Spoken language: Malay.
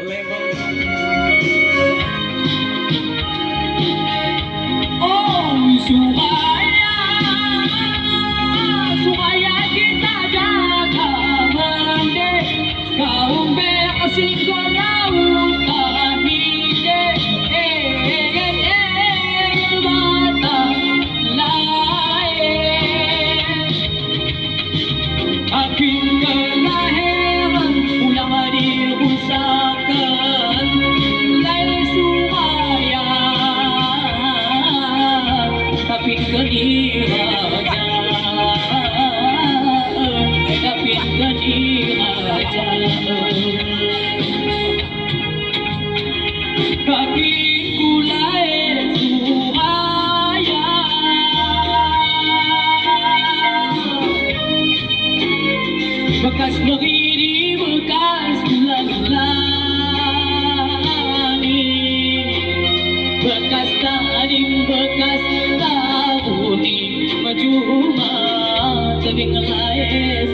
Oh, Sukhaya, Sukhaya kita jaga mende, kaum kasih gorau kahide, bata LAE, aking kelahiran ulang diusahakan, LAE Sukhaya, tapi kediraja, tapi kediraja. Kaki kulai Sukhaya, bekas berdiri, bekas ulang-ulangi, bekas tarim, bekas tahuni, percuma tebing LAE